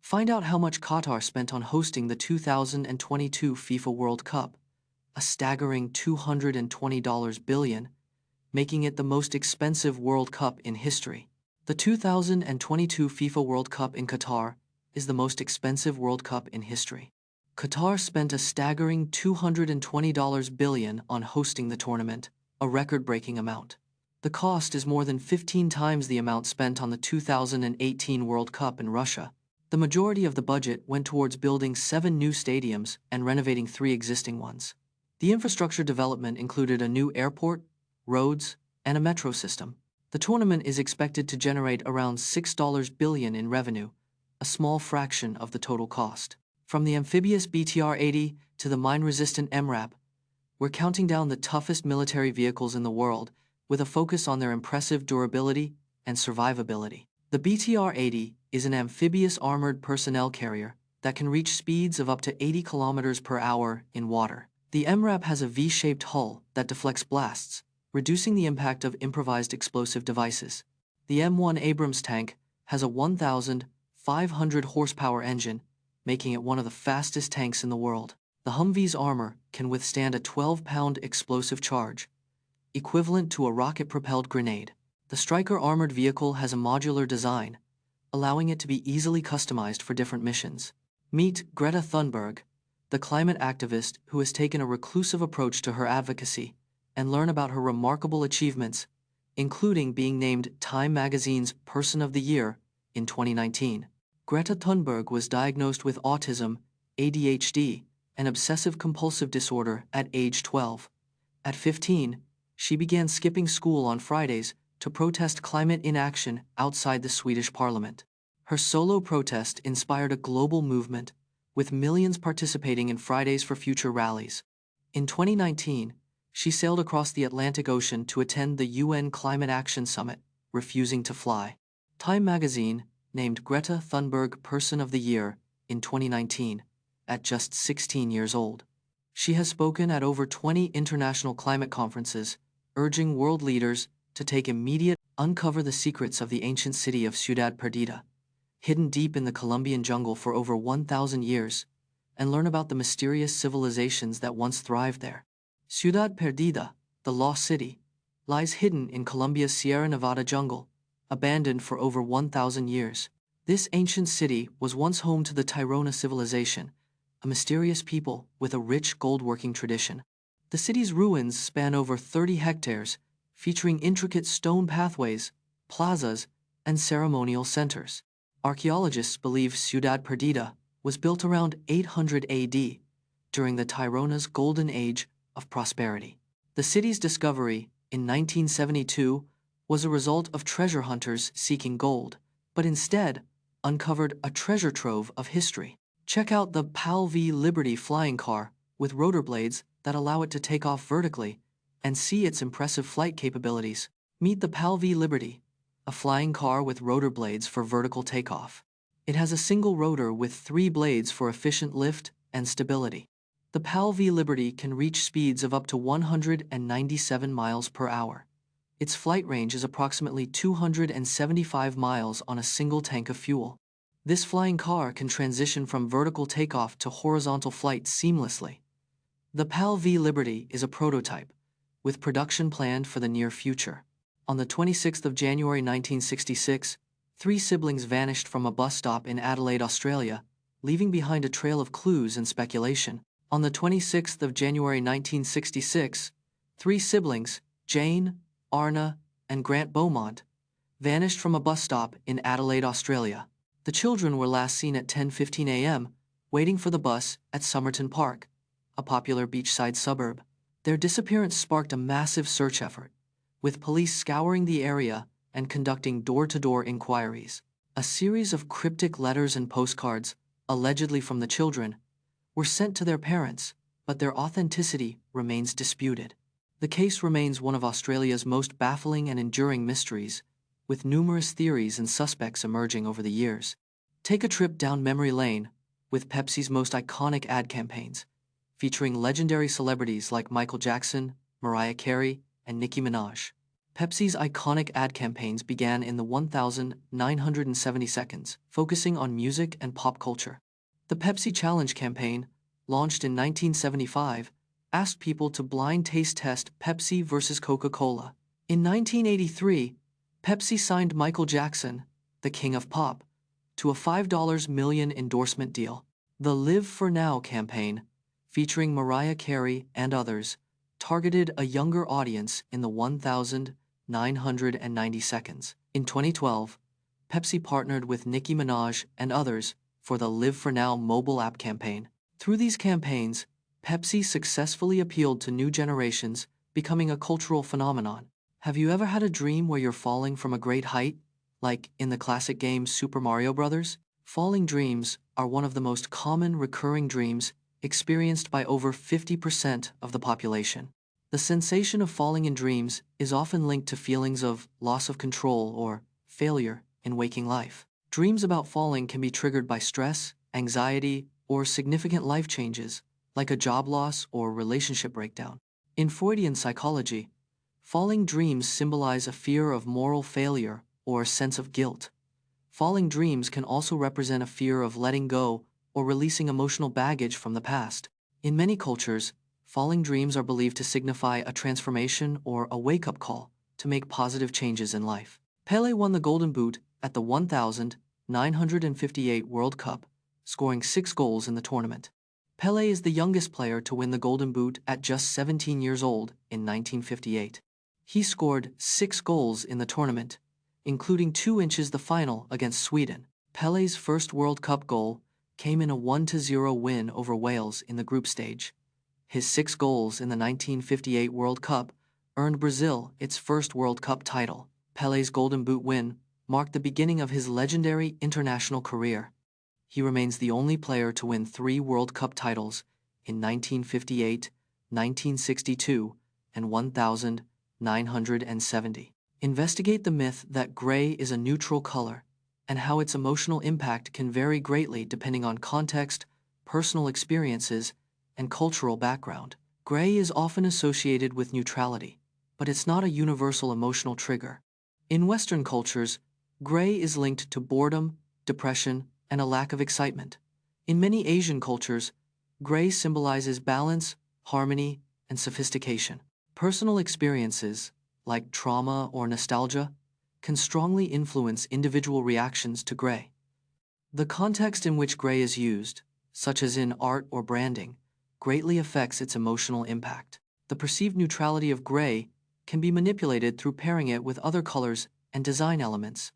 Find out how much Qatar spent on hosting the 2022 FIFA World Cup, a staggering $220 billion, making it the most expensive World Cup in history. The 2022 FIFA World Cup in Qatar is the most expensive World Cup in history. Qatar spent a staggering $220 billion on hosting the tournament, a record-breaking amount. The cost is more than 15 times the amount spent on the 2018 World Cup in Russia. The majority of the budget went towards building 7 new stadiums and renovating 3 existing ones. The infrastructure development included a new airport, roads, and a metro system. The tournament is expected to generate around $6 billion in revenue, a small fraction of the total cost. From the amphibious BTR-80 to the mine-resistant MRAP, we're counting down the toughest military vehicles in the world with a focus on their impressive durability and survivability. The BTR-80 is an amphibious armored personnel carrier that can reach speeds of up to 80 kilometers per hour in water. The MRAP has a V-shaped hull that deflects blasts, reducing the impact of improvised explosive devices. The M1 Abrams tank has a 1,500 horsepower engine, making it one of the fastest tanks in the world. The Humvee's armor can withstand a 12-pound explosive charge, equivalent to a rocket-propelled grenade. The Stryker armored vehicle has a modular design, allowing it to be easily customized for different missions. Meet Greta Thunberg, the climate activist who has taken a reclusive approach to her advocacy, and learn about her remarkable achievements, including being named Time magazine's Person of the Year in 2019. Greta Thunberg was diagnosed with autism, ADHD, and obsessive-compulsive disorder at age 12. At 15, she began skipping school on Fridays to protest climate inaction outside the Swedish parliament. Her solo protest inspired a global movement, with millions participating in Fridays for Future rallies. In 2019, she sailed across the Atlantic Ocean to attend the UN Climate Action Summit, refusing to fly. Time magazine named Greta Thunberg Person of the Year in 2019, at just 16 years old. She has spoken at over 20 international climate conferences, urging world leaders to take immediate uncover the secrets of the ancient city of Ciudad Perdida, hidden deep in the Colombian jungle for over 1,000 years, and learn about the mysterious civilizations that once thrived there. Ciudad Perdida, the lost city, lies hidden in Colombia's Sierra Nevada jungle, abandoned for over 1,000 years. This ancient city was once home to the Tairona civilization, a mysterious people with a rich gold-working tradition. The city's ruins span over 30 hectares, featuring intricate stone pathways, plazas, and ceremonial centers. Archaeologists believe Ciudad Perdida was built around 800 AD, during the Tairona's golden age of prosperity. The city's discovery, in 1972, was a result of treasure hunters seeking gold, but instead uncovered a treasure trove of history. Check out the PAL V Liberty flying car with rotor blades that allow it to take off vertically, and see its impressive flight capabilities. Meet the PAL V Liberty, a flying car with rotor blades for vertical takeoff. It has a single rotor with 3 blades for efficient lift and stability. The PAL V Liberty can reach speeds of up to 197 miles per hour. Its flight range is approximately 275 miles on a single tank of fuel. This flying car can transition from vertical takeoff to horizontal flight seamlessly. The PAL V Liberty is a prototype, with production planned for the near future. On the 26th of January 1966, 3 siblings vanished from a bus stop in Adelaide, Australia, leaving behind a trail of clues and speculation. On the 26th of January 1966, 3 siblings, Jane, Arna, and Grant Beaumont, vanished from a bus stop in Adelaide, Australia. The children were last seen at 10:15 a.m., waiting for the bus at Somerton Park, a popular beachside suburb. Their disappearance sparked a massive search effort, with police scouring the area and conducting door-to-door inquiries. A series of cryptic letters and postcards, allegedly from the children, were sent to their parents, but their authenticity remains disputed. The case remains one of Australia's most baffling and enduring mysteries, with numerous theories and suspects emerging over the years. Take a trip down memory lane, with Pepsi's most iconic ad campaigns, featuring legendary celebrities like Michael Jackson, Mariah Carey, and Nicki Minaj. Pepsi's iconic ad campaigns began in the 1970 seconds, focusing on music and pop culture. The Pepsi Challenge campaign, launched in 1975, asked people to blind taste test Pepsi versus Coca-Cola. In 1983, Pepsi signed Michael Jackson, the king of pop, to a $5 million endorsement deal. The Live for Now campaign, featuring Mariah Carey and others, targeted a younger audience in the 1990 seconds. In 2012, Pepsi partnered with Nicki Minaj and others for the Live for Now mobile app campaign. Through these campaigns, Pepsi successfully appealed to new generations, becoming a cultural phenomenon. Have you ever had a dream where you're falling from a great height, like in the classic game Super Mario Bros.? Falling dreams are one of the most common recurring dreams experienced by over 50% of the population. The sensation of falling in dreams is often linked to feelings of loss of control or failure in waking life. Dreams about falling can be triggered by stress, anxiety, or significant life changes, like a job loss or relationship breakdown. In Freudian psychology, falling dreams symbolize a fear of moral failure or a sense of guilt. Falling dreams can also represent a fear of letting go or releasing emotional baggage from the past. In many cultures, falling dreams are believed to signify a transformation or a wake-up call to make positive changes in life. Pelé won the Golden Boot at the 1958 World Cup, scoring 6 goals in the tournament. Pelé is the youngest player to win the Golden Boot at just 17 years old in 1958. He scored 6 goals in the tournament, including 2 inches the final against Sweden. Pelé's first World Cup goal came in a 1-0 win over Wales in the group stage. His 6 goals in the 1958 World Cup earned Brazil its first World Cup title. Pelé's Golden Boot win marked the beginning of his legendary international career. He remains the only player to win 3 World Cup titles in 1958, 1962, and 1970. Investigate the myth that gray is a neutral color and how its emotional impact can vary greatly depending on context, personal experiences, and cultural background. Gray is often associated with neutrality, but it's not a universal emotional trigger. In Western cultures, gray is linked to boredom, depression, and a lack of excitement. In many Asian cultures, gray symbolizes balance, harmony, and sophistication. Personal experiences, like trauma or nostalgia, can strongly influence individual reactions to gray. The context in which gray is used, such as in art or branding, greatly affects its emotional impact. The perceived neutrality of gray can be manipulated through pairing it with other colors and design elements.